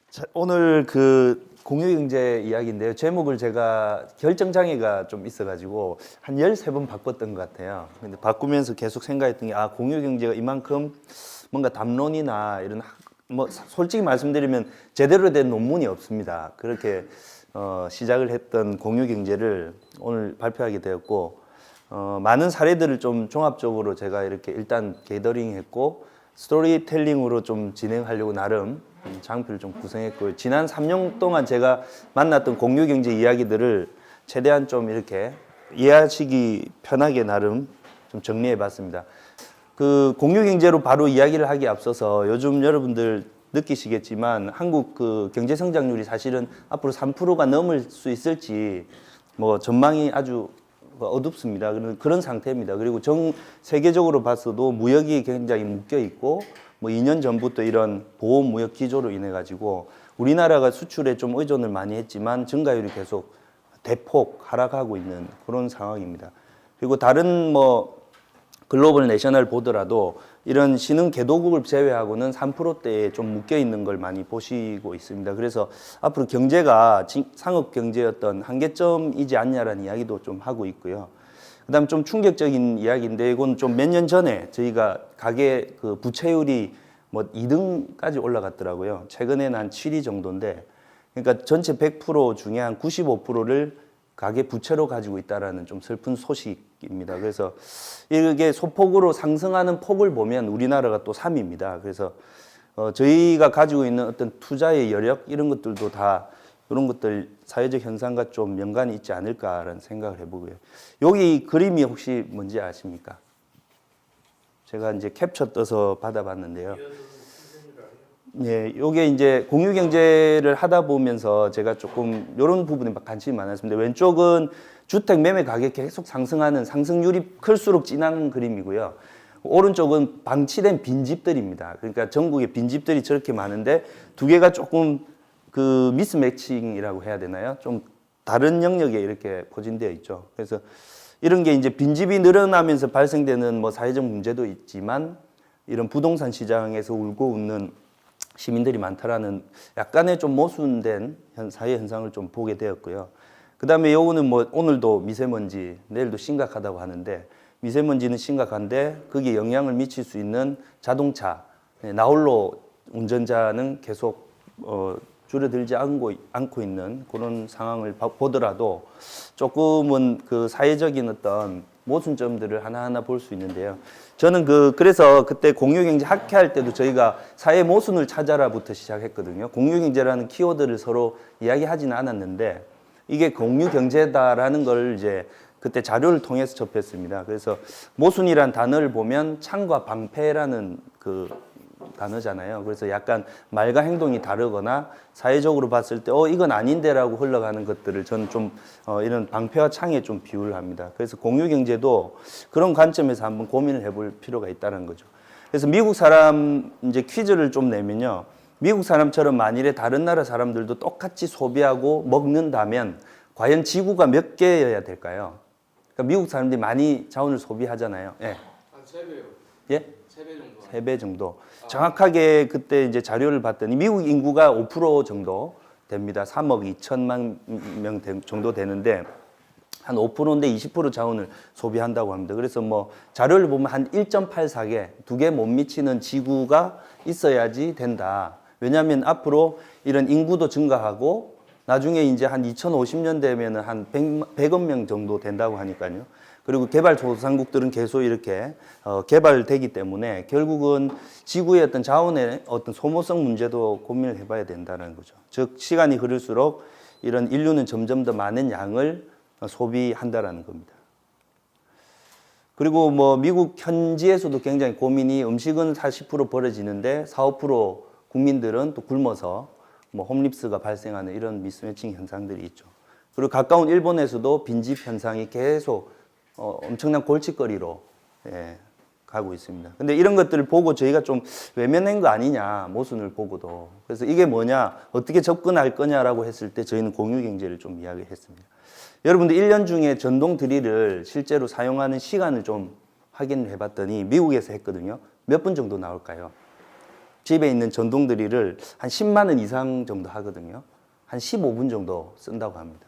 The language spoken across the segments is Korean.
자, 오늘 그 공유경제 이야기인데요. 제목을 제가 결정장애가 좀 있어가지고 한 13번 바꿨던 것 같아요. 근데 바꾸면서 계속 생각했던 게, 공유경제가 이만큼 뭔가 담론이나 이런 뭐 솔직히 말씀드리면 제대로 된 논문이 없습니다. 그렇게 시작을 했던 공유경제를 오늘 발표하게 되었고, 많은 사례들을 좀 종합적으로 제가 이렇게 일단 게더링했고, 스토리텔링으로 좀 진행하려고 나름 장표를 좀 구성했고요. 지난 3년 동안 제가 만났던 공유경제 이야기들을 최대한 좀 이렇게 이해하시기 편하게 나름 좀 정리해봤습니다. 그 공유경제로 바로 이야기를 하기에 앞서서 요즘 여러분들 느끼시겠지만 한국 그 경제 성장률이 사실은 앞으로 3%가 넘을 수 있을지 뭐 전망이 아주 어둡습니다. 그런 상태입니다. 그리고 전 세계적으로 봤어도 무역이 굉장히 묶여 있고, 뭐 2년 전부터 이런 보호 무역 기조로 인해 가지고 우리나라가 수출에 좀 의존을 많이 했지만 증가율이 계속 대폭 하락하고 있는 그런 상황입니다. 그리고 다른 뭐 글로벌 내셔널 보더라도 이런 신흥 개도국을 제외하고는 3%대에 좀 묶여 있는 걸 많이 보시고 있습니다. 그래서 앞으로 경제가 상업 경제의 어떤 한계점이지 않냐라는 이야기도 좀 하고 있고요. 그다음 좀 충격적인 이야기인데, 이건 좀 몇 년 전에 저희가 가계 그 부채율이 뭐 2등까지 올라갔더라고요. 최근에는 한 7위 정도인데, 그러니까 전체 100% 중에 한 95%를 가계 부채로 가지고 있다라는 좀 슬픈 소식입니다. 그래서 이게 소폭으로 상승하는 폭을 보면 우리나라가 또 3위입니다. 그래서 저희가 가지고 있는 어떤 투자의 여력 이런 것들도 다 이런 것들 사회적 현상과 좀 연관이 있지 않을까라는 생각을 해보고요. 여기 그림이 혹시 뭔지 아십니까? 제가 이제 캡처 떠서 받아봤는데요. 예, 요게 이제 공유경제를 하다 보면서 제가 조금 이런 부분에 관심이 많았습니다. 왼쪽은 주택 매매 가격이 계속 상승하는, 상승률이 클수록 진한 그림이고요. 오른쪽은 방치된 빈집들입니다. 그러니까 전국에 빈집들이 저렇게 많은데 두 개가 조금 그 미스매칭이라고 해야 되나요? 좀 다른 영역에 이렇게 포진되어 있죠. 그래서 이런 게 이제 빈집이 늘어나면서 발생되는 뭐 사회적 문제도 있지만, 이런 부동산 시장에서 울고 웃는 시민들이 많다라는 약간의 좀 모순된 사회 현상을 좀 보게 되었고요. 그 다음에 요거는 뭐 오늘도 미세먼지, 내일도 심각하다고 하는데, 미세먼지는 심각한데 거기에 영향을 미칠 수 있는 자동차, 나홀로 운전자는 계속 줄어들지 않고 있는 그런 상황을 보더라도 조금은 그 사회적인 어떤 모순점들을 하나하나 볼 수 있는데요. 저는 그래서 그때 공유경제 학회할 때도 저희가 사회 모순을 찾아라부터 시작했거든요. 공유경제라는 키워드를 서로 이야기하지는 않았는데 이게 공유경제다라는 걸 이제 그때 자료를 통해서 접했습니다. 그래서 모순이란 단어를 보면 창과 방패라는 그 단어잖아요. 그래서 약간 말과 행동이 다르거나 사회적으로 봤을 때 이건 아닌데라고 흘러가는 것들을 저는 좀 이런 방패와 창에 좀 비유를 합니다. 그래서 공유경제도 그런 관점에서 한번 고민을 해볼 필요가 있다는 거죠. 그래서 미국 사람 이제 퀴즈를 좀 내면요, 미국 사람처럼 만일에 다른 나라 사람들도 똑같이 소비하고 먹는다면 과연 지구가 몇 개여야 될까요? 그러니까 미국 사람들이 많이 자원을 소비하잖아요. 예. 한 3배요. 예? 3배 정도. 3배 정도. 정확하게 그때 이제 자료를 봤더니 미국 인구가 5% 정도 됩니다. 3억 2천만 명 정도 되는데 한 5%인데 20% 자원을 소비한다고 합니다. 그래서 뭐 자료를 보면 한 1.84개, 2개 못 미치는 지구가 있어야지 된다. 왜냐하면 앞으로 이런 인구도 증가하고 나중에 이제 한 2050년 되면은 한 100억 명 정도 된다고 하니까요. 그리고 개발도상국들은 계속 이렇게 개발되기 때문에 결국은 지구의 어떤 자원의 어떤 소모성 문제도 고민을 해봐야 된다는 거죠. 즉 시간이 흐를수록 이런 인류는 점점 더 많은 양을 소비한다라는 겁니다. 그리고 뭐 미국 현지에서도 굉장히 고민이, 음식은 40% 버려지는데 4, 5% 국민들은 또 굶어서 뭐 홈립스가 발생하는 이런 미스매칭 현상들이 있죠. 그리고 가까운 일본에서도 빈집 현상이 계속 엄청난 골칫거리로 가고 있습니다. 근데 이런 것들을 보고 저희가 좀 외면한 거 아니냐, 모순을 보고도. 그래서 이게 뭐냐, 어떻게 접근할 거냐라고 했을 때 저희는 공유경제를 좀 이야기했습니다. 여러분들 1년 중에 전동 드릴을 실제로 사용하는 시간을 좀 확인을 해봤더니 미국에서 했거든요. 몇 분 정도 나올까요? 집에 있는 전동 드릴을 한 10만 원 이상 정도 하거든요. 한 15분 정도 쓴다고 합니다.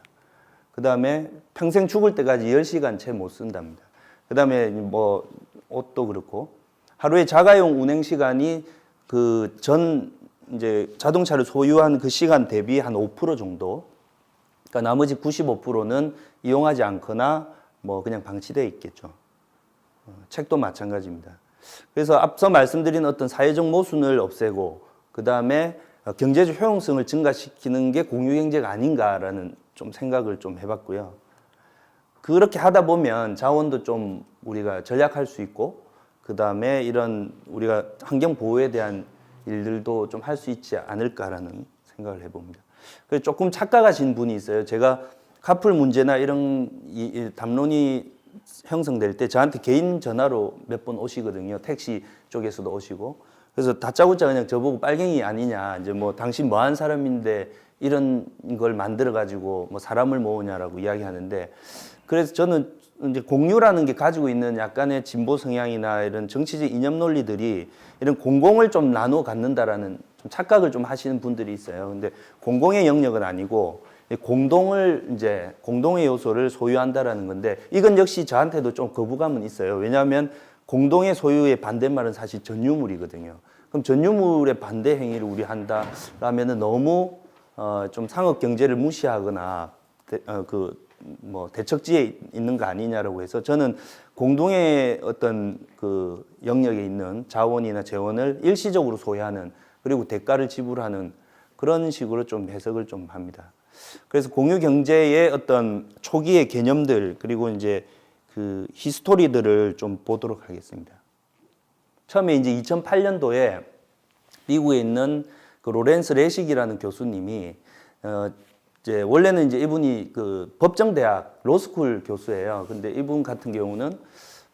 그 다음에 평생 죽을 때까지 10시간 채 못 쓴답니다. 그 다음에 뭐 옷도 그렇고 하루에 자가용 운행 시간이 그 전 이제 자동차를 소유한 그 시간 대비 한 5% 정도. 그러니까 나머지 95%는 이용하지 않거나 뭐 그냥 방치되어 있겠죠. 책도 마찬가지입니다. 그래서 앞서 말씀드린 어떤 사회적 모순을 없애고 그 다음에 경제적 효용성을 증가시키는 게 공유경제가 아닌가라는 좀 생각을 좀 해봤고요. 그렇게 하다 보면 자원도 좀 우리가 절약할 수 있고 그 다음에 이런 우리가 환경 보호에 대한 일들도 좀 할 수 있지 않을까라는 생각을 해봅니다. 그래서 조금 착각하신 분이 있어요. 제가 카풀 문제나 이런 담론이 형성될 때 저한테 개인 전화로 몇 번 오시거든요. 택시 쪽에서도 오시고. 그래서 다짜고짜 그냥 저보고 빨갱이 아니냐. 이제 뭐 당신 뭐한 사람인데 이런 걸 만들어 가지고 뭐 사람을 모으냐라고 이야기하는데 그래서 저는 이제 공유라는 게 가지고 있는 약간의 진보 성향이나 이런 정치적 이념 논리들이 이런 공공을 좀 나눠 갖는다라는 좀 착각을 좀 하시는 분들이 있어요. 근데 공공의 영역은 아니고 공동의 요소를 소유한다라는 건데 이건 역시 저한테도 좀 거부감은 있어요. 왜냐하면 공동의 소유의 반대말은 사실 전유물이거든요. 그럼 전유물의 반대 행위를 우리 한다라면은 너무 좀 상업 경제를 무시하거나 대척지에 있는 거 아니냐라고 해서 저는 공동의 어떤 그 영역에 있는 자원이나 재원을 일시적으로 소유하는 그리고 대가를 지불하는 그런 식으로 좀 해석을 좀 합니다. 그래서 공유 경제의 어떤 초기의 개념들 그리고 이제 그 히스토리들을 좀 보도록 하겠습니다. 처음에 이제 2008년도에 미국에 있는 그 로렌스 레식이라는 교수님이 이제 원래는 이제 이분이 그 법정대학 로스쿨 교수예요. 근데 이분 같은 경우는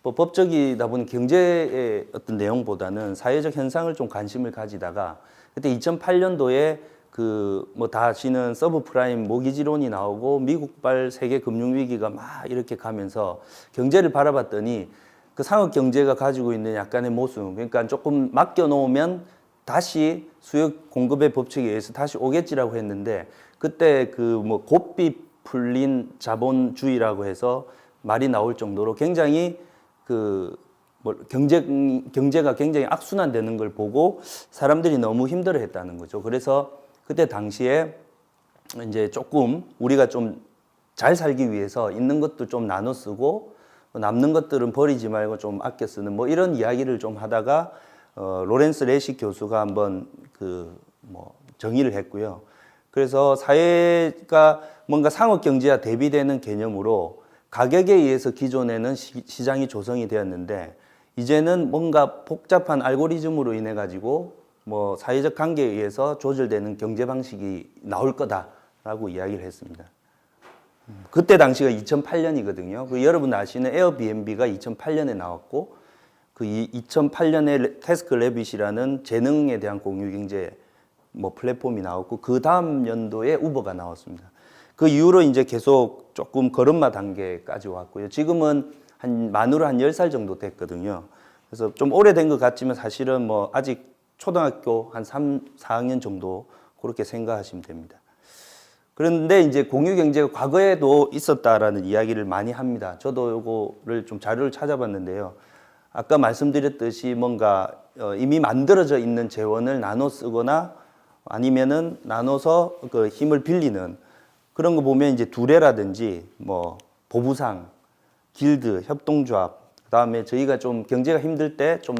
뭐 법적이다 보니 경제의 어떤 내용보다는 사회적 현상을 좀 관심을 가지다가 그때 2008년도에 그 뭐 다 아시는 서브프라임 모기지론이 나오고 미국발 세계 금융 위기가 막 이렇게 가면서 경제를 바라봤더니 그 상업 경제가 가지고 있는 약간의 모순, 그러니까 조금 맡겨 놓으면 다시 수요 공급의 법칙에 의해서 다시 오겠지라고 했는데 그때 그 뭐 곱비 풀린 자본주의라고 해서 말이 나올 정도로 굉장히 그 뭐 경제가 굉장히 악순환되는 걸 보고 사람들이 너무 힘들어했다는 거죠. 그래서 그때 당시에 이제 조금 우리가 좀 잘 살기 위해서 있는 것도 좀 나눠 쓰고 남는 것들은 버리지 말고 좀 아껴 쓰는 뭐 이런 이야기를 좀 하다가 로렌스 레식 교수가 한번 정의를 했고요. 그래서 사회가 뭔가 상업 경제와 대비되는 개념으로 가격에 의해서 기존에는 시장이 조성이 되었는데 이제는 뭔가 복잡한 알고리즘으로 인해 가지고 뭐 사회적 관계에 의해서 조절되는 경제 방식이 나올 거다라고 이야기를 했습니다. 그때 당시가 2008년이거든요. 여러분 아시는 에어비앤비가 2008년에 나왔고 그 2008년에 태스크 레빗이라는 재능에 대한 공유 경제 뭐 플랫폼이 나왔고 그 다음 연도에 우버가 나왔습니다. 그 이후로 이제 계속 조금 걸음마 단계까지 왔고요. 지금은 만으로 한 10살 정도 됐거든요. 그래서 좀 오래된 것 같지만 사실은 뭐 아직 초등학교 한 3, 4학년 정도 그렇게 생각하시면 됩니다. 그런데 이제 공유 경제가 과거에도 있었다라는 이야기를 많이 합니다. 저도 요거를 좀 자료를 찾아봤는데요. 아까 말씀드렸듯이 뭔가 이미 만들어져 있는 재원을 나눠 쓰거나 아니면은 나눠서 그 힘을 빌리는 그런 거 보면 이제 두레라든지 뭐 보부상, 길드, 협동조합, 그다음에 저희가 좀 경제가 힘들 때 좀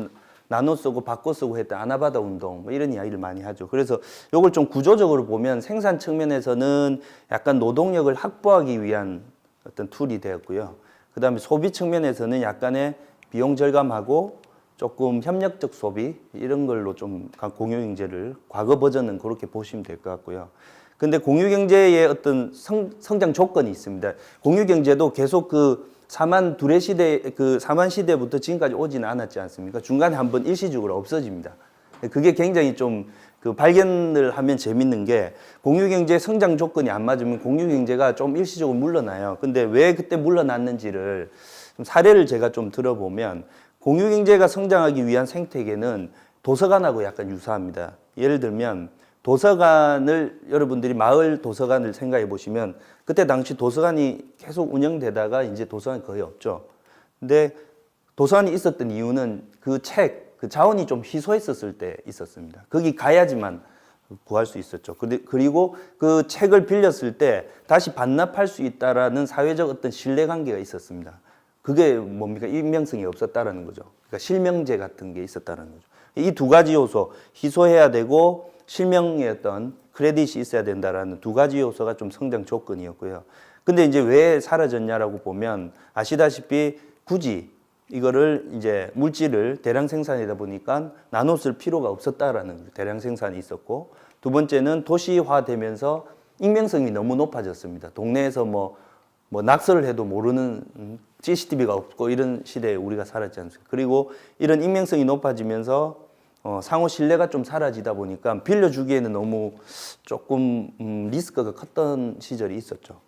나눠 쓰고 바꿔 쓰고 했던 아나바다 운동 뭐 이런 이야기를 많이 하죠. 그래서 이걸 좀 구조적으로 보면 생산 측면에서는 약간 노동력을 확보하기 위한 어떤 툴이 되었고요. 그다음에 소비 측면에서는 약간의 비용 절감하고 조금 협력적 소비 이런 걸로 좀 공유 경제를 과거 버전은 그렇게 보시면 될 것 같고요. 근데 공유 경제의 어떤 성장 조건이 있습니다. 공유 경제도 계속 그 사만 두레 시대 사만 시대부터 지금까지 오지는 않았지 않습니까? 중간에 한번 일시적으로 없어집니다. 그게 굉장히 좀 그 발견을 하면 재밌는 게 공유 경제 성장 조건이 안 맞으면 공유 경제가 좀 일시적으로 물러나요. 근데 왜 그때 물러났는지를 좀 사례를 제가 좀 들어보면 공유 경제가 성장하기 위한 생태계는 도서관하고 약간 유사합니다. 예를 들면 도서관을 여러분들이 마을 도서관을 생각해 보시면 그때 당시 도서관이 계속 운영되다가 이제 도서관이 거의 없죠. 근데 도서관이 있었던 이유는 그 책, 그 자원이 좀 희소했었을 때 있었습니다. 거기 가야지만 구할 수 있었죠. 그리고 그 책을 빌렸을 때 다시 반납할 수 있다라는 사회적 어떤 신뢰관계가 있었습니다. 그게 뭡니까? 익명성이 없었다라는 거죠. 그러니까 실명제 같은 게 있었다는 거죠. 이 두 가지 요소, 희소해야 되고 실명의 어떤 크레딧이 있어야 된다라는 두 가지 요소가 좀 성장 조건이었고요. 근데 이제 왜 사라졌냐라고 보면 아시다시피 굳이 이거를 이제 물질을 대량 생산이다 보니까 나눠 쓸 필요가 없었다라는 대량 생산이 있었고, 두 번째는 도시화되면서 익명성이 너무 높아졌습니다. 동네에서 뭐 낙서를 해도 모르는 CCTV가 없고 이런 시대에 우리가 살았지 않습니까? 그리고 이런 익명성이 높아지면서 상호 신뢰가 좀 사라지다 보니까 빌려주기에는 너무 조금 리스크가 컸던 시절이 있었죠.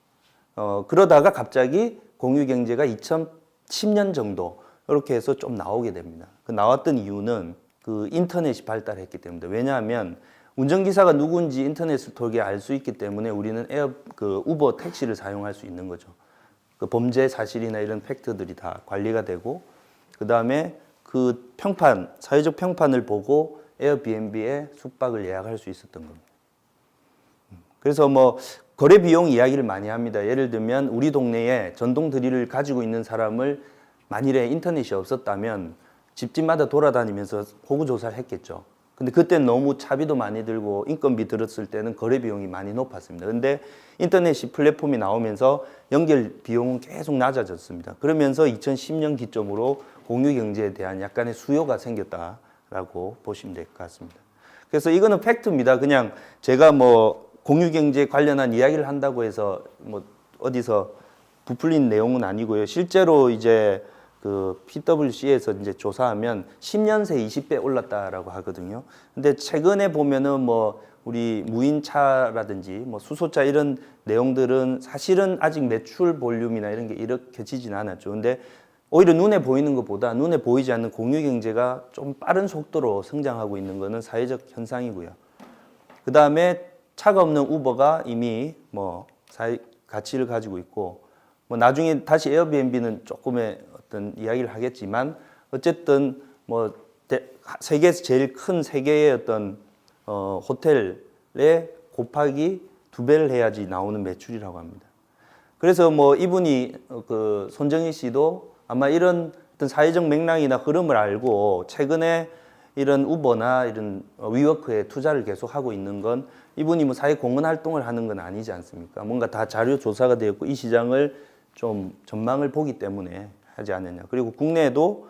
그러다가 갑자기 공유경제가 2010년 정도 이렇게 해서 좀 나오게 됩니다. 그 나왔던 이유는 그 인터넷이 발달했기 때문입니다. 왜냐하면 운전기사가 누군지 인터넷을 통해 알 수 있기 때문에 우리는 우버 택시를 사용할 수 있는 거죠. 그 범죄 사실이나 이런 팩트들이 다 관리가 되고, 그 다음에 그 평판, 사회적 평판을 보고 에어비앤비에 숙박을 예약할 수 있었던 겁니다. 그래서 뭐 거래 비용 이야기를 많이 합니다. 예를 들면 우리 동네에 전동 드릴을 가지고 있는 사람을 만일에 인터넷이 없었다면 집집마다 돌아다니면서 호구 조사를 했겠죠. 근데 그때는 너무 차비도 많이 들고 인건비 들었을 때는 거래 비용이 많이 높았습니다. 근데 인터넷이 플랫폼이 나오면서 연결 비용은 계속 낮아졌습니다. 그러면서 2010년 기점으로 공유 경제에 대한 약간의 수요가 생겼다라고 보시면 될 것 같습니다. 그래서 이거는 팩트입니다. 그냥 제가 뭐 공유 경제 관련한 이야기를 한다고 해서 뭐 어디서 부풀린 내용은 아니고요. 실제로 이제 그 PwC에서 이제 조사하면 10년 새 20배 올랐다라고 하거든요. 근데 최근에 보면은 뭐 우리 무인차라든지 뭐 수소차 이런 내용들은 사실은 아직 매출 볼륨이나 이런 게 이렇게 지진 않았죠. 근데 오히려 눈에 보이는 것보다 눈에 보이지 않는 공유 경제가 좀 빠른 속도로 성장하고 있는 것은 사회적 현상이고요. 그 다음에 차가 없는 우버가 이미 뭐 사회 가치를 가지고 있고, 뭐 나중에 다시 에어비앤비는 조금의 어떤 이야기를 하겠지만 어쨌든 뭐 세계에서 제일 큰 세계의 어떤 호텔에 곱하기 2배를 해야지 나오는 매출이라고 합니다. 그래서 뭐 이분이 그 손정희 씨도 아마 이런 어떤 사회적 맥락이나 흐름을 알고 최근에 이런 우버나 이런 위워크에 투자를 계속 하고 있는 건 이분이 뭐 사회 공헌 활동을 하는 건 아니지 않습니까? 뭔가 다 자료 조사가 되었고 이 시장을 좀 전망을 보기 때문에 하지 않느냐. 그리고 국내에도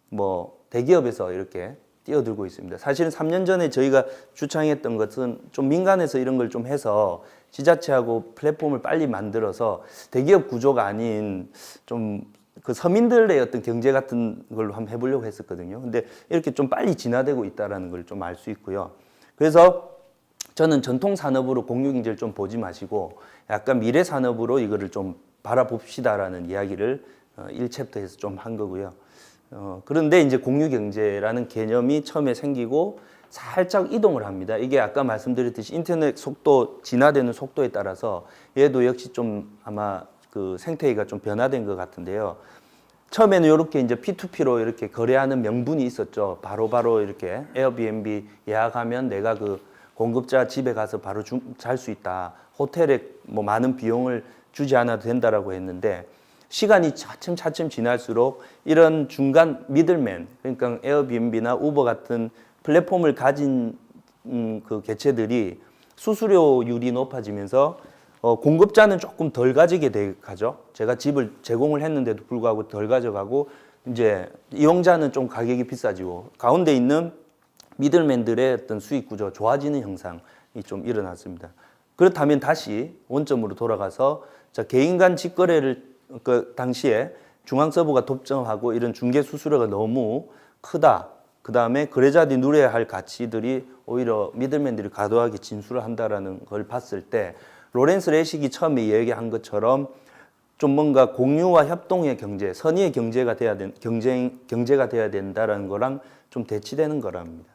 뭐 대기업에서 이렇게 뛰어들고 있습니다. 사실은 3년 전에 저희가 주창했던 것은 좀 민간에서 이런 걸 좀 해서 지자체하고 플랫폼을 빨리 만들어서 대기업 구조가 아닌 좀 그 서민들의 어떤 경제 같은 걸로 한번 해보려고 했었거든요. 근데 이렇게 좀 빨리 진화되고 있다는 걸 좀 알 수 있고요. 그래서 저는 전통 산업으로 공유 경제를 좀 보지 마시고 약간 미래 산업으로 이거를 좀 바라봅시다라는 이야기를 1챕터에서 좀 한 거고요. 그런데 이제 공유 경제라는 개념이 처음에 생기고 살짝 이동을 합니다. 이게 아까 말씀드렸듯이 인터넷 속도, 진화되는 속도에 따라서 얘도 역시 좀 아마 그 생태계가 좀 변화된 것 같은데요. 처음에는 이렇게 이제 P2P로 이렇게 거래하는 명분이 있었죠. 바로 이렇게 에어비앤비 예약하면 내가 그 공급자 집에 가서 바로 잘 수 있다. 호텔에 뭐 많은 비용을 주지 않아도 된다라고 했는데 시간이 차츰 지날수록 이런 중간 미들맨, 그러니까 에어비앤비나 우버 같은 플랫폼을 가진 그 개체들이 수수료율이 높아지면서 공급자는 조금 덜 가지게 가죠. 제가 집을 제공을 했는데도 불구하고 덜 가져가고 이제 이용자는 좀 가격이 비싸지고 가운데 있는 미들맨들의 어떤 수익 구조 좋아지는 현상이 좀 일어났습니다. 그렇다면 다시 원점으로 돌아가서 개인 간 직거래를 그 당시에 중앙서버가 독점하고 이런 중개 수수료가 너무 크다. 그 다음에 거래자들이 누려야 할 가치들이 오히려 미들맨들이 과도하게 진술을 한다라는 걸 봤을 때 로렌스 레식이 처음에 이야기한 것처럼 좀 뭔가 공유와 협동의 경제, 선의의 경제가 돼야 경제가 돼야 된다라는 거랑 좀 대치되는 거랍니다.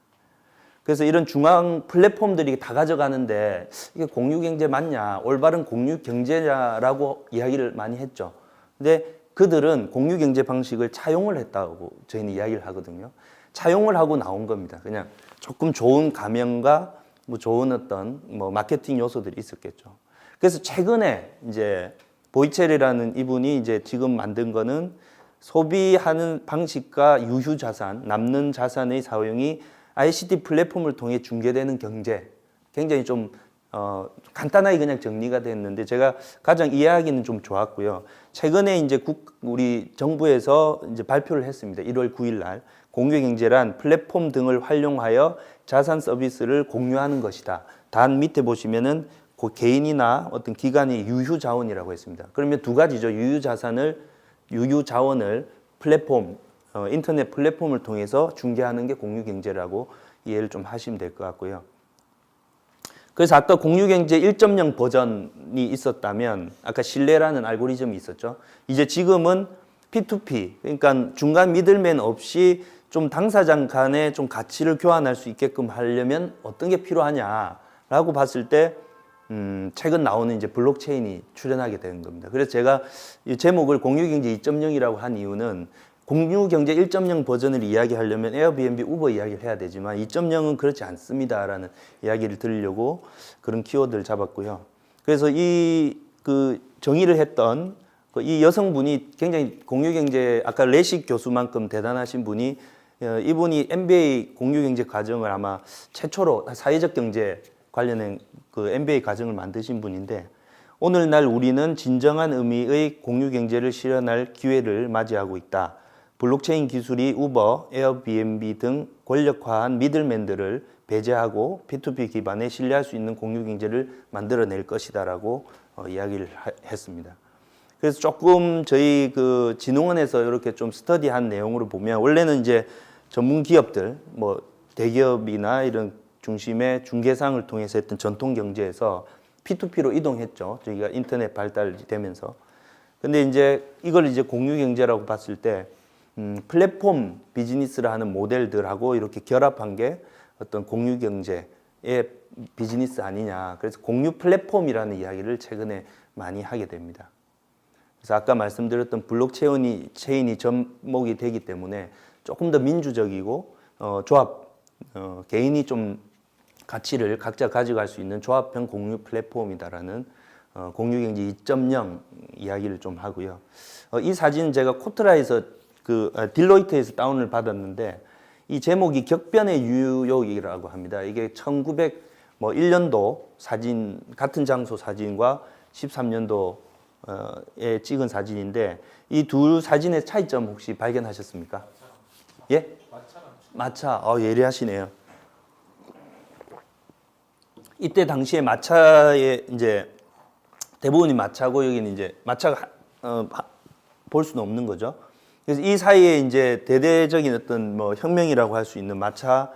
그래서 이런 중앙 플랫폼들이 다 가져가는데 이게 공유경제 맞냐, 올바른 공유경제냐라고 이야기를 많이 했죠. 근데 그들은 공유경제 방식을 차용을 했다고 저희는 이야기를 하거든요. 차용을 하고 나온 겁니다. 그냥 조금 좋은 가명과 뭐 좋은 어떤 뭐 마케팅 요소들이 있었겠죠. 그래서 최근에 이제 보이첼이라는 이분이 이제 지금 만든 거는 소비하는 방식과 유휴 자산, 남는 자산의 사용이 ICT 플랫폼을 통해 중개되는 경제. 굉장히 좀 간단하게 그냥 정리가 됐는데 제가 가장 이해하기는 좀 좋았고요. 최근에 이제 우리 정부에서 이제 발표를 했습니다. 1월 9일 날 공유경제란 플랫폼 등을 활용하여 자산 서비스를 공유하는 것이다. 단 밑에 보시면은 그 개인이나 어떤 기관의 유휴 자원이라고 했습니다. 그러면 두 가지죠. 유휴 자원을 플랫폼, 인터넷 플랫폼을 통해서 중개하는 게 공유경제라고 이해를 좀 하시면 될 것 같고요. 그래서 아까 공유경제 1.0 버전이 있었다면 아까 신뢰라는 알고리즘이 있었죠. 이제 지금은 P2P, 그러니까 중간 미들맨 없이 좀 당사자 간에 좀 가치를 교환할 수 있게끔 하려면 어떤 게 필요하냐라고 봤을 때 최근 나오는 이제 블록체인이 출현하게 되는 겁니다. 그래서 제가 이 제목을 공유경제 2.0이라고 한 이유는 공유경제 1.0 버전을 이야기하려면 에어비앤비, 우버 이야기를 해야 되지만 2.0은 그렇지 않습니다라는 이야기를 드리려고 그런 키워드를 잡았고요. 그래서 이 그 정의를 했던 이 여성분이 굉장히 공유경제 아까 레식 교수만큼 대단하신 분이 이분이 MBA 공유경제 과정을 아마 최초로 사회적 경제 관련된 그 MBA 과정을 만드신 분인데 오늘날 우리는 진정한 의미의 공유경제를 실현할 기회를 맞이하고 있다. 블록체인 기술이 우버, 에어비앤비 등 권력화한 미들맨들을 배제하고 P2P 기반에 신뢰할 수 있는 공유경제를 만들어낼 것이다라고 이야기를 했습니다. 그래서 조금 저희 그 진흥원에서 이렇게 좀 스터디한 내용으로 보면 원래는 이제 전문 기업들, 뭐 대기업이나 이런 중심의 중개상을 통해서 했던 전통 경제에서 P2P로 이동했죠. 저희가 인터넷 발달이 되면서. 근데 이제 이걸 이제 공유 경제라고 봤을 때 플랫폼 비즈니스를 하는 모델들하고 이렇게 결합한 게 어떤 공유 경제의 비즈니스 아니냐. 그래서 공유 플랫폼이라는 이야기를 최근에 많이 하게 됩니다. 그래서 아까 말씀드렸던 블록체인이 접목이 되기 때문에 조금 더 민주적이고 개인이 좀 가치를 각자 가져갈 수 있는 조합형 공유 플랫폼이다라는 공유경제 2.0 이야기를 좀 하고요. 이 사진은 제가 코트라에서 딜로이트에서 다운을 받았는데 이 제목이 격변의 뉴욕이라고 합니다. 이게 1901년도 사진 같은 장소 사진과 13년도에 찍은 사진인데 이 두 사진의 차이점 혹시 발견하셨습니까? 예? 마차. 예리하시네요. 이때 당시에 마차에 이제 대부분이 마차고 여기는 이제 마차가 볼 수는 없는 거죠. 그래서 이 사이에 이제 대대적인 어떤 뭐 혁명이라고 할 수 있는 마차가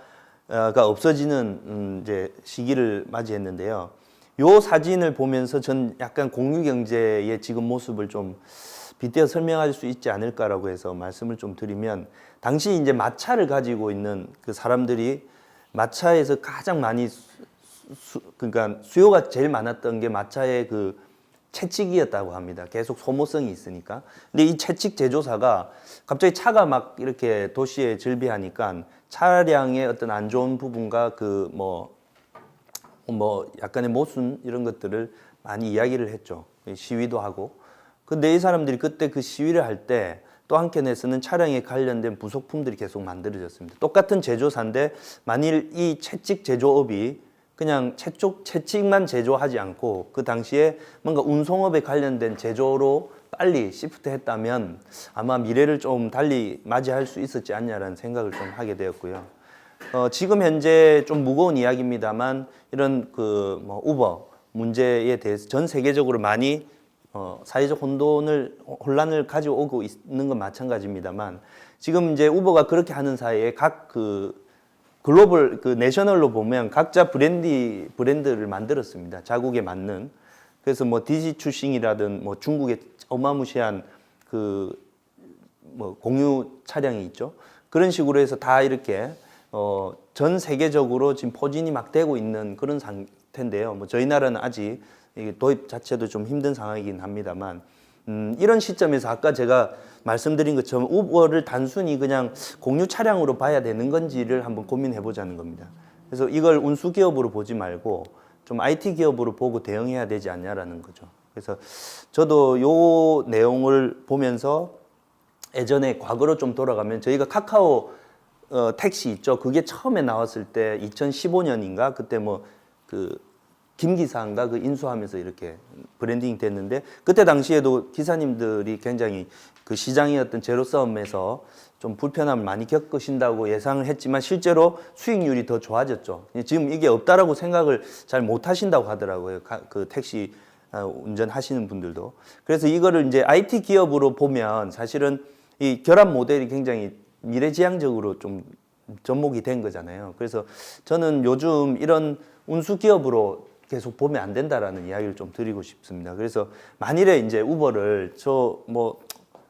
없어지는 이제 시기를 맞이했는데요. 요 사진을 보면서 전 약간 공유 경제의 지금 모습을 좀 빗대어 설명할 수 있지 않을까라고 해서 말씀을 좀 드리면 당시 이제 마차를 가지고 있는 그 사람들이 마차에서 가장 많이 그러니까 수요가 제일 많았던 게 마차의 그 채찍이었다고 합니다. 계속 소모성이 있으니까. 근데 이 채찍 제조사가 갑자기 차가 막 이렇게 도시에 즐비하니까 차량의 어떤 안 좋은 부분과 그 뭐 약간의 모순 이런 것들을 많이 이야기를 했죠. 시위도 하고. 근데 이 사람들이 그때 그 시위를 할 때 또 한켠에서는 차량에 관련된 부속품들이 계속 만들어졌습니다. 똑같은 제조사인데 만일 이 채찍 제조업이 그냥 채찍만 제조하지 않고 그 당시에 뭔가 운송업에 관련된 제조로 빨리 시프트 했다면 아마 미래를 좀 달리 맞이할 수 있었지 않냐라는 생각을 좀 하게 되었고요. 지금 현재 좀 무거운 이야기입니다만 이런 뭐 우버 문제에 대해서 전 세계적으로 많이 사회적 혼란을 가져오고 있는 건 마찬가지입니다만 지금 이제 우버가 그렇게 하는 사이에 각 글로벌 내셔널로 보면 각자 브랜드를 만들었습니다. 자국에 맞는. 그래서 뭐 디지추싱이라든 뭐 중국의 어마무시한 뭐 공유 차량이 있죠. 그런 식으로 해서 다 이렇게 전 세계적으로 지금 포진이 막 되고 있는 그런 상태인데요. 뭐 저희 나라는 아직 이게 도입 자체도 좀 힘든 상황이긴 합니다만 이런 시점에서 아까 제가 말씀드린 것처럼 우버를 단순히 그냥 공유 차량으로 봐야 되는 건지를 한번 고민해 보자는 겁니다. 그래서 이걸 운수 기업으로 보지 말고 좀 IT 기업으로 보고 대응해야 되지 않냐라는 거죠. 그래서 저도 요 내용을 보면서 예전에 과거로 좀 돌아가면 저희가 카카오 택시 있죠. 그게 처음에 나왔을 때 2015년인가 그때 뭐 그 김기사인가 그 인수하면서 이렇게 브랜딩 됐는데 그때 당시에도 기사님들이 굉장히 그 시장의 어떤 제로섬에서 좀 불편함을 많이 겪으신다고 예상을 했지만 실제로 수익률이 더 좋아졌죠. 지금 이게 없다라고 생각을 잘 못 하신다고 하더라고요. 그 택시 운전하시는 분들도. 그래서 이거를 이제 IT 기업으로 보면 사실은 이 결합 모델이 굉장히 미래지향적으로 좀 접목이 된 거잖아요. 그래서 저는 요즘 이런 운수 기업으로 계속 보면 안 된다라는 이야기를 좀 드리고 싶습니다. 그래서 만일에 이제 우버를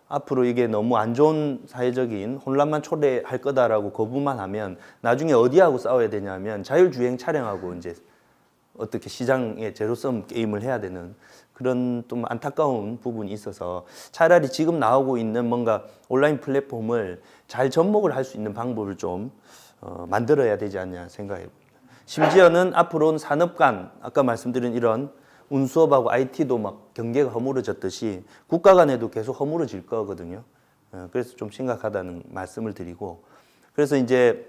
앞으로 이게 너무 안 좋은 사회적인 혼란만 초래할 거다라고 거부만 하면 나중에 어디하고 싸워야 되냐면 자율주행 차량하고 이제 어떻게 시장에 제로섬 게임을 해야 되는 그런 좀 안타까운 부분이 있어서 차라리 지금 나오고 있는 뭔가 온라인 플랫폼을 잘 접목을 할 수 있는 방법을 좀 만들어야 되지 않냐 생각해요. 심지어는 앞으로는 산업 간 아까 말씀드린 이런 운수업하고 IT도 막 경계가 허물어졌듯이 국가 간에도 계속 허물어질 거거든요. 그래서 좀 심각하다는 말씀을 드리고 그래서 이제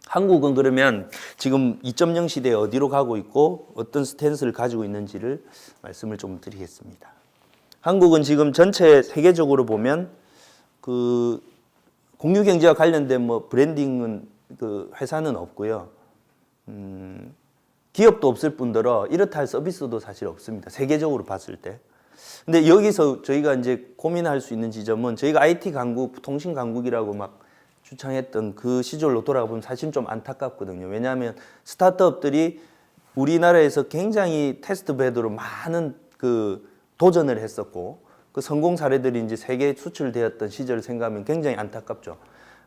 한국은 그러면 지금 2.0 시대에 어디로 가고 있고 어떤 스탠스를 가지고 있는지를 말씀을 좀 드리겠습니다. 한국은 지금 전체 세계적으로 보면 그 공유경제와 관련된 뭐 브랜딩은 그 회사는 없고요. 기업도 없을 뿐더러 이렇다 할 서비스도 사실 없습니다. 세계적으로 봤을 때. 근데 여기서 저희가 이제 고민할 수 있는 지점은 저희가 IT 강국, 통신 강국이라고 막 주창했던 그 시절로 돌아가보면 사실 좀 안타깝거든요. 왜냐하면 스타트업들이 우리나라에서 굉장히 테스트 베드로 많은 그 도전을 했었고 그 성공 사례들이 이제 세계에 수출되었던 시절을 생각하면 굉장히 안타깝죠.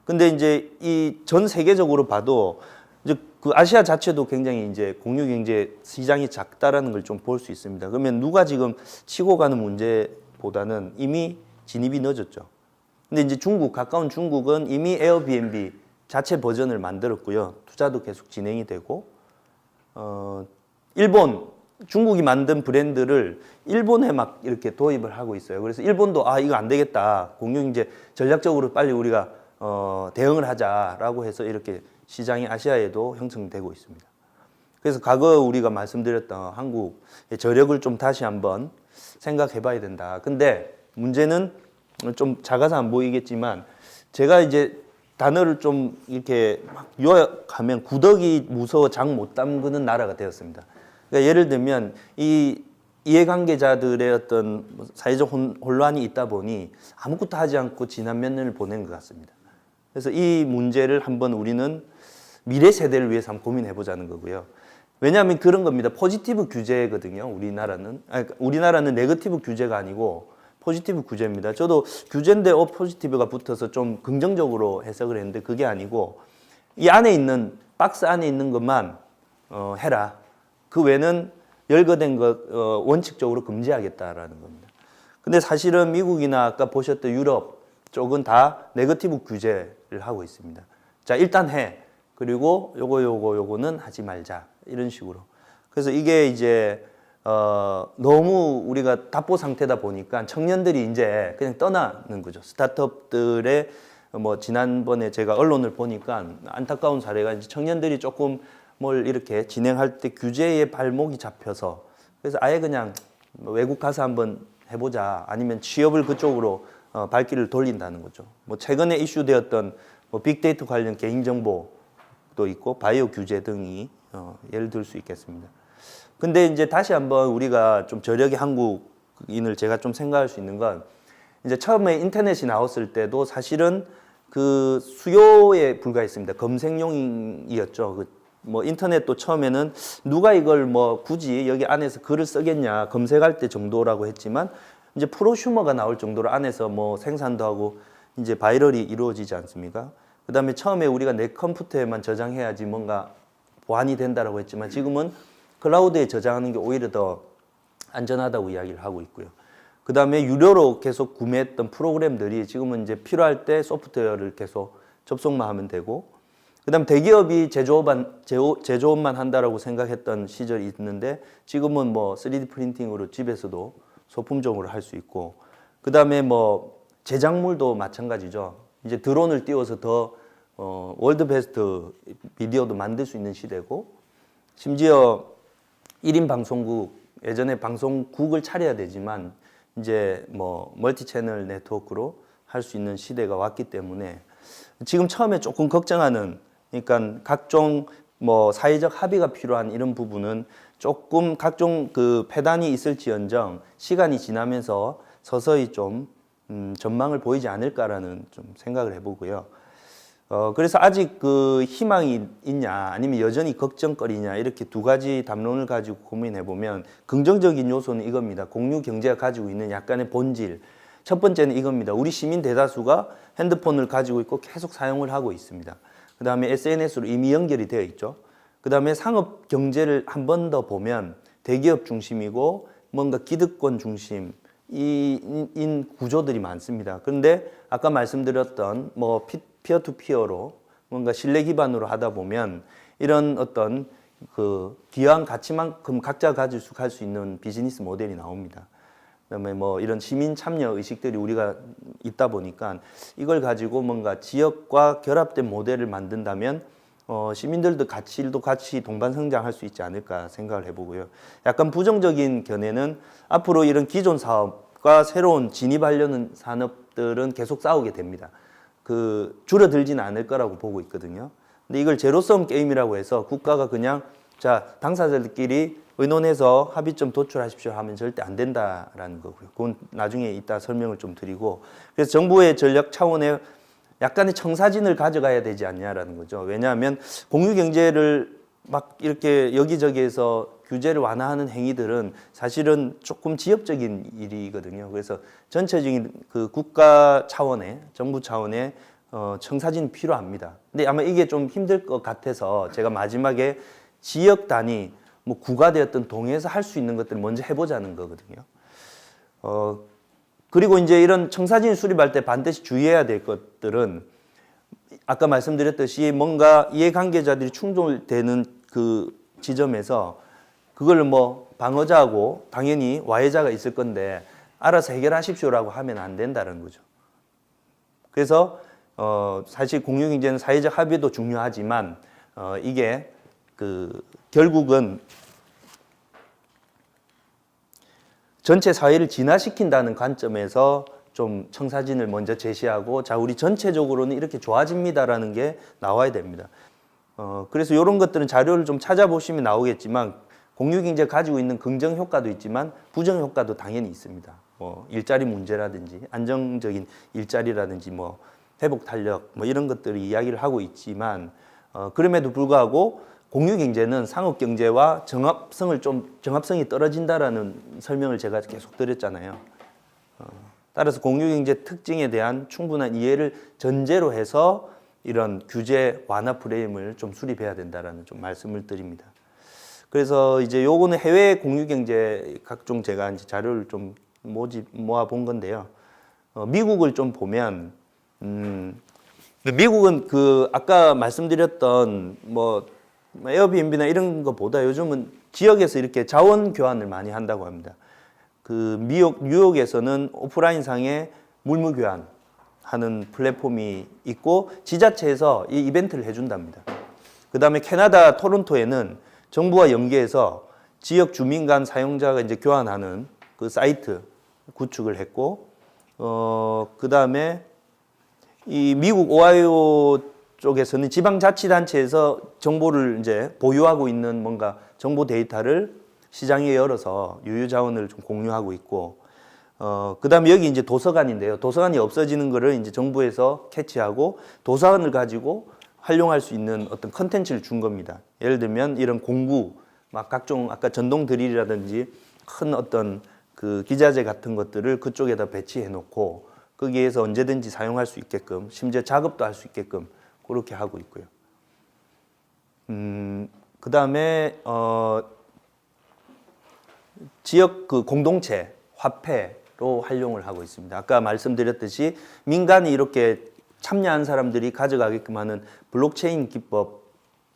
근데 이제 이 전 세계적으로 봐도 이제 그 아시아 자체도 굉장히 이제 공유 경제 시장이 작다라는 걸 좀 볼 수 있습니다. 그러면 누가 지금 치고 가는 문제보다는 이미 진입이 늦었죠. 근데 이제 가까운 중국은 이미 에어비앤비 자체 버전을 만들었고요. 투자도 계속 진행이 되고, 중국이 만든 브랜드를 일본에 막 이렇게 도입을 하고 있어요. 그래서 일본도 이거 안 되겠다. 공유 이제 전략적으로 빨리 우리가 대응을 하자라고 해서 이렇게 시장이 아시아에도 형성되고 있습니다. 그래서 과거 우리가 말씀드렸던 한국의 저력을 좀 다시 한번 생각해 봐야 된다. 근데 문제는 좀 작아서 안 보이겠지만 제가 이제 단어를 좀 이렇게 막 요약하면 구더기 무서워 장 못 담그는 나라가 되었습니다. 그러니까 예를 들면 이 이해관계자들의 어떤 사회적 혼란이 있다 보니 아무것도 하지 않고 지난 몇 년을 보낸 것 같습니다. 그래서 이 문제를 한번 우리는 미래 세대를 위해서 한번 고민해 보자는 거고요. 왜냐하면 그런 겁니다. 포지티브 규제거든요. 우리나라는 네거티브 규제가 아니고 포지티브 규제입니다. 저도 규제인데 포지티브가 붙어서 좀 긍정적으로 해석을 했는데 그게 아니고 이 안에 있는 박스 안에 있는 것만 해라. 그 외에는 열거된 것 원칙적으로 금지하겠다라는 겁니다. 근데 사실은 미국이나 아까 보셨던 유럽 쪽은 다 네거티브 규제를 하고 있습니다. 자, 일단 해. 그리고 요거는 하지 말자. 이런 식으로. 그래서 이게 이제 너무 우리가 답보 상태다 보니까 청년들이 이제 그냥 떠나는 거죠. 스타트업들의 뭐 지난번에 제가 언론을 보니까 안타까운 사례가 이제 청년들이 조금 뭘 이렇게 진행할 때 규제에 발목이 잡혀서 그래서 아예 그냥 외국 가서 한번 해보자 아니면 취업을 그쪽으로 발길을 돌린다는 거죠. 뭐 최근에 이슈되었던 뭐 빅데이터 관련 개인정보도 있고 바이오 규제 등이 예를 들 수 있겠습니다. 근데 이제 다시 한번 우리가 좀 저력의 한국인을 제가 좀 생각할 수 있는 건 이제 처음에 인터넷이 나왔을 때도 사실은 그 수요에 불과했습니다. 검색용이었죠. 뭐 인터넷도 처음에는 누가 이걸 뭐 굳이 여기 안에서 글을 쓰겠냐 검색할 때 정도라고 했지만 이제 프로슈머가 나올 정도로 안에서 뭐 생산도 하고 이제 바이럴이 이루어지지 않습니까? 그다음에 처음에 우리가 내 컴퓨터에만 저장해야지 뭔가 보안이 된다라고 했지만 지금은 클라우드에 저장하는 게 오히려 더 안전하다고 이야기를 하고 있고요. 그다음에 유료로 계속 구매했던 프로그램들이 지금은 이제 필요할 때 소프트웨어를 계속 접속만 하면 되고, 그다음 대기업이 제조업만 한다라고 생각했던 시절이 있는데 지금은 뭐 3D 프린팅으로 집에서도 소품종으로 할 수 있고, 그다음에 뭐 제작물도 마찬가지죠. 이제 드론을 띄워서 더 월드 베스트 비디오도 만들 수 있는 시대고, 심지어 1인 방송국, 예전에 방송국을 차려야 되지만 이제 뭐 멀티 채널 네트워크로 할 수 있는 시대가 왔기 때문에 지금 처음에 조금 걱정하는, 그러니까 각종 뭐 사회적 합의가 필요한 이런 부분은 조금 각종 그 폐단이 있을지언정 시간이 지나면서 서서히 좀 전망을 보이지 않을까라는 좀 생각을 해보고요. 그래서 아직 그 희망이 있냐 아니면 여전히 걱정거리냐, 이렇게 두 가지 담론을 가지고 고민해 보면 긍정적인 요소는 이겁니다. 공유 경제가 가지고 있는 약간의 본질. 첫 번째는 이겁니다. 우리 시민 대다수가 핸드폰을 가지고 있고 계속 사용을 하고 있습니다. 그 다음에 SNS로 이미 연결이 되어 있죠. 그 다음에 상업 경제를 한 번 더 보면 대기업 중심이고 뭔가 기득권 중심 인 구조들이 많습니다. 그런데 아까 말씀드렸던 뭐 피어투피어로 뭔가 신뢰 기반으로 하다 보면 이런 어떤 그 기여한 가치만큼 각자 가질 수 갈 수 있는 비즈니스 모델이 나옵니다. 그다음에 뭐 이런 시민 참여 의식들이 우리가 있다 보니까 이걸 가지고 뭔가 지역과 결합된 모델을 만든다면 시민들도 같이 동반 성장할 수 있지 않을까 생각을 해보고요. 약간 부정적인 견해는 앞으로 이런 기존 사업과 새로운 진입하려는 산업들은 계속 싸우게 됩니다. 줄어들지는 않을 거라고 보고 있거든요. 근데 이걸 제로섬 게임이라고 해서 국가가 그냥 자 당사자들끼리 의논해서 합의점 도출하십시오 하면 절대 안 된다라는 거고요. 그건 나중에 이따 설명을 좀 드리고, 그래서 정부의 전략 차원의 약간의 청사진을 가져가야 되지 않냐라는 거죠. 왜냐하면 공유 경제를 막 이렇게 여기저기에서 규제를 완화하는 행위들은 사실은 조금 지역적인 일이거든요. 그래서 전체적인 그 국가 차원의, 정부 차원의 청사진이 필요합니다. 근데 아마 이게 좀 힘들 것 같아서 제가 마지막에 지역 단위, 뭐 구가 되었던 동에서 할 수 있는 것들을 먼저 해보자는 거거든요. 그리고 이제 이런 청사진 수립할 때 반드시 주의해야 될 것들은 아까 말씀드렸듯이 뭔가 이해관계자들이 충돌되는 그 지점에서 그걸 뭐 방어자하고 당연히 와해자가 있을 건데 알아서 해결하십시오라고 하면 안 된다는 거죠. 그래서 사실 공유경제는 사회적 합의도 중요하지만 이게 결국은 전체 사회를 진화시킨다는 관점에서 좀 청사진을 먼저 제시하고 자 우리 전체적으로는 이렇게 좋아집니다라는 게 나와야 됩니다. 그래서 이런 것들은 자료를 좀 찾아보시면 나오겠지만 공유경제가 가지고 있는 긍정 효과도 있지만 부정 효과도 당연히 있습니다. 일자리 문제라든지 안정적인 일자리라든지 뭐 회복 탄력 뭐 이런 것들을 이야기를 하고 있지만 그럼에도 불구하고 공유경제는 상업경제와 정합성이 떨어진다라는 설명을 제가 계속 드렸잖아요. 따라서 공유경제 특징에 대한 충분한 이해를 전제로 해서 이런 규제 완화 프레임을 좀 수립해야 된다라는 좀 말씀을 드립니다. 그래서 이제 요거는 해외 공유경제 각종 제가 이제 자료를 좀 모아 본 건데요. 미국을 좀 보면 미국은 아까 말씀드렸던 뭐 에어비앤비나 이런 것보다 요즘은 지역에서 이렇게 자원 교환을 많이 한다고 합니다. 뉴욕에서는 오프라인 상의 물물 교환하는 플랫폼이 있고 지자체에서 이 이벤트를 해준답니다. 그 다음에 캐나다 토론토에는 정부와 연계해서 지역 주민 간 사용자가 이제 교환하는 그 사이트 구축을 했고, 그 다음에 이 미국 오하이오 쪽에서는 지방자치단체에서 정보를 이제 보유하고 있는 뭔가 정보 데이터를 시장에 열어서 유유자원을 좀 공유하고 있고, 그 다음에 여기 이제 도서관인데요. 도서관이 없어지는 거를 이제 정부에서 캐치하고 도서관을 가지고 활용할 수 있는 어떤 컨텐츠를 준 겁니다. 예를 들면 이런 공부, 막 각종 아까 전동 드릴이라든지 큰 어떤 그 기자재 같은 것들을 그쪽에다 배치해 놓고 거기에서 언제든지 사용할 수 있게끔 심지어 작업도 할 수 있게끔 그렇게 하고 있고요. 그 다음에 지역 그 공동체 화폐로 활용을 하고 있습니다. 아까 말씀드렸듯이 민간이 이렇게 참여한 사람들이 가져가게끔 하는 블록체인 기법이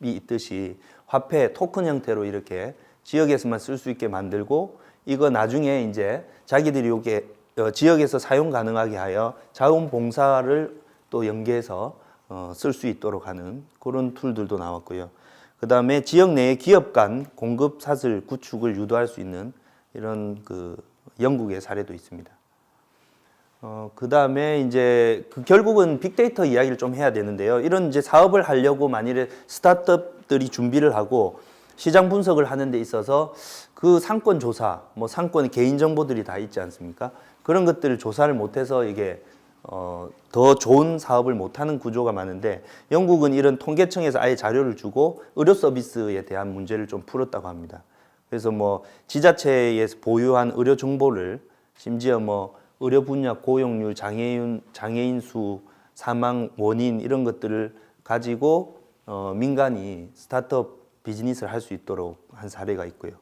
있듯이 화폐 토큰 형태로 이렇게 지역에서만 쓸 수 있게 만들고 이거 나중에 이제 자기들이 이게 지역에서 사용 가능하게 하여 자원봉사를 또 연계해서 쓸 수 있도록 하는 그런 툴들도 나왔고요. 그 다음에 지역 내의 기업 간 공급 사슬 구축을 유도할 수 있는 이런 그 영국의 사례도 있습니다. 그 다음에 이제 결국은 빅데이터 이야기를 좀 해야 되는데요. 이런 이제 사업을 하려고 만일에 스타트업들이 준비를 하고 시장 분석을 하는 데 있어서 그 상권 조사, 뭐 상권 개인 정보들이 다 있지 않습니까? 그런 것들을 조사를 못해서 이게 더 좋은 사업을 못하는 구조가 많은데 영국은 이런 통계청에서 아예 자료를 주고 의료 서비스에 대한 문제를 좀 풀었다고 합니다. 그래서 뭐 지자체에서 보유한 의료 정보를 심지어 뭐 의료 분야 고용률, 장애인 수, 사망 원인 이런 것들을 가지고 민간이 스타트업 비즈니스를 할 수 있도록 한 사례가 있고요.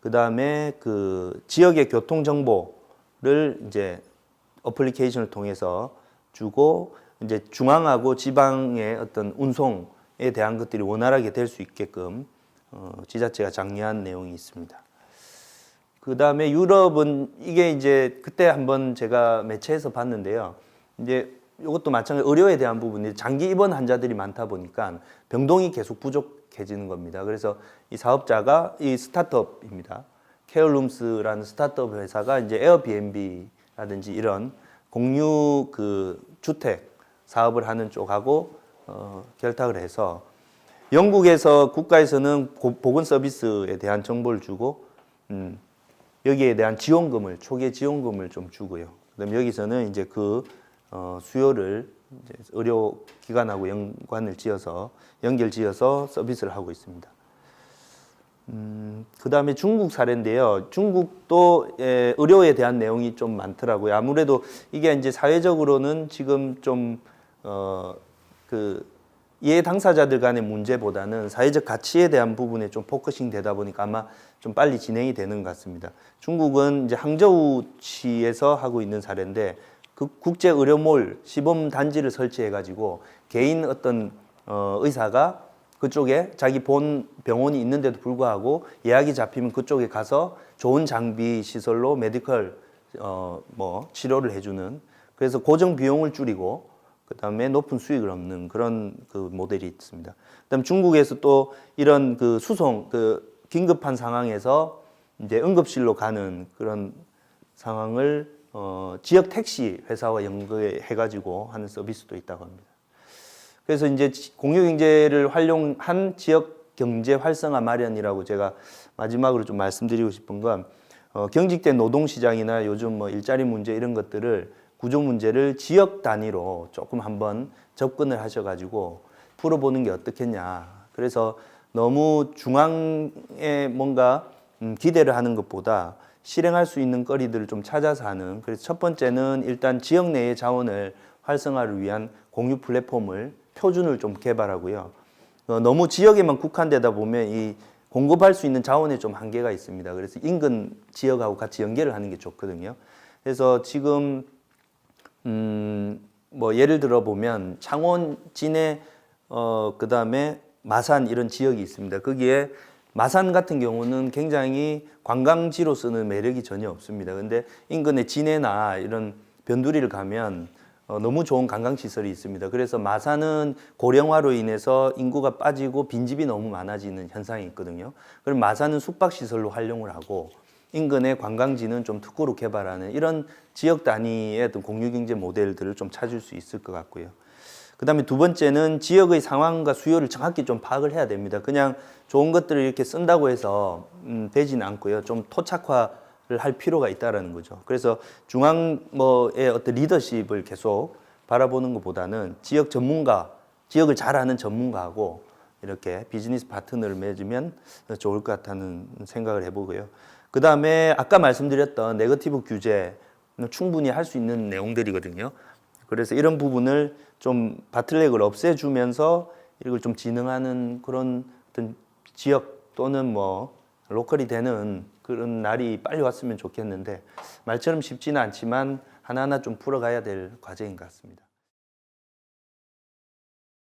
그 다음에 그 지역의 교통 정보를 이제 어플리케이션을 통해서 주고 이제 중앙하고 지방의 어떤 운송에 대한 것들이 원활하게 될 수 있게끔 지자체가 장려한 내용이 있습니다. 그 다음에 유럽은 이게 이제 그때 한번 제가 매체에서 봤는데요. 이제 이것도 마찬가지로 의료에 대한 부분이 장기 입원 환자들이 많다 보니까 병동이 계속 부족해지는 겁니다. 그래서 이 사업자가 이 스타트업입니다. 케어룸스라는 스타트업 회사가 이제 에어비앤비라든지 이런 공유 그 주택 사업을 하는 쪽하고 결탁을 해서 영국에서 국가에서는 보건 서비스에 대한 정보를 주고 여기에 대한 지원금을 초기에 지원금을 좀 주고요. 그다음에 여기서는 이제 그 수요를 이제 의료 기관하고 연결 지어서 서비스를 하고 있습니다. 그다음에 중국 사례인데요. 중국도 의료에 대한 내용이 좀 많더라고요. 아무래도 이게 이제 사회적으로는 지금 좀 이해 당사자들 간의 문제보다는 사회적 가치에 대한 부분에 좀 포커싱 되다 보니까 아마 좀 빨리 진행이 되는 것 같습니다. 중국은 이제 항저우시에서 하고 있는 사례인데 그 국제 의료몰 시범 단지를 설치해 가지고 개인 어떤 의사가 그쪽에 자기 본 병원이 있는데도 불구하고 예약이 잡히면 그쪽에 가서 좋은 장비 시설로 메디컬 치료를 해주는 그래서 고정 비용을 줄이고 그다음에 높은 수익을 얻는 그런 그 모델이 있습니다. 그다음 중국에서 또 이런 그 수송 긴급한 상황에서 이제 응급실로 가는 그런 상황을 지역 택시 회사와 연계해 가지고 하는 서비스도 있다고 합니다. 그래서 이제 공유경제를 활용한 지역 경제 활성화 마련이라고 제가 마지막으로 좀 말씀드리고 싶은 건 경직된 노동시장이나 요즘 뭐 일자리 문제 이런 것들을 구조 문제를 지역 단위로 조금 한번 접근을 하셔가지고 풀어보는 게 어떻겠냐. 그래서 너무 중앙에 뭔가 기대를 하는 것보다 실행할 수 있는 거리들을 좀 찾아서 하는. 그래서 첫 번째는 일단 지역 내의 자원을 활성화를 위한 공유 플랫폼을 표준을 좀 개발하고요. 너무 지역에만 국한되다 보면 이 공급할 수 있는 자원에 좀 한계가 있습니다. 그래서 인근 지역하고 같이 연계를 하는 게 좋거든요. 그래서 지금 뭐 예를 들어 보면 창원, 진해, 그다음에 마산 이런 지역이 있습니다. 거기에 마산 같은 경우는 굉장히 관광지로 쓰는 매력이 전혀 없습니다. 근데 인근의 진해나 이런 변두리를 가면 너무 좋은 관광시설이 있습니다. 그래서 마산은 고령화로 인해서 인구가 빠지고 빈집이 너무 많아지는 현상이 있거든요. 그럼 마산은 숙박시설로 활용을 하고 인근의 관광지는 좀 특구로 개발하는 이런 지역 단위의 어떤 공유경제 모델들을 좀 찾을 수 있을 것 같고요. 그 다음에 두 번째는 지역의 상황과 수요를 정확히 좀 파악을 해야 됩니다. 그냥 좋은 것들을 이렇게 쓴다고 해서 되지는 않고요. 좀 토착화를 할 필요가 있다는 거죠. 그래서 중앙의 어떤 리더십을 계속 바라보는 것보다는 지역 전문가, 지역을 잘 아는 전문가하고 이렇게 비즈니스 파트너를 맺으면 좋을 것 같다는 생각을 해보고요. 그 다음에 아까 말씀드렸던 네거티브 규제 충분히 할 수 있는 내용들이거든요. 그래서 이런 부분을 좀 바틀렉을 없애주면서 이걸 좀 진흥하는 그런 어떤 지역 또는 뭐 로컬이 되는 그런 날이 빨리 왔으면 좋겠는데 말처럼 쉽지는 않지만 하나하나 좀 풀어가야 될 과제인 것 같습니다.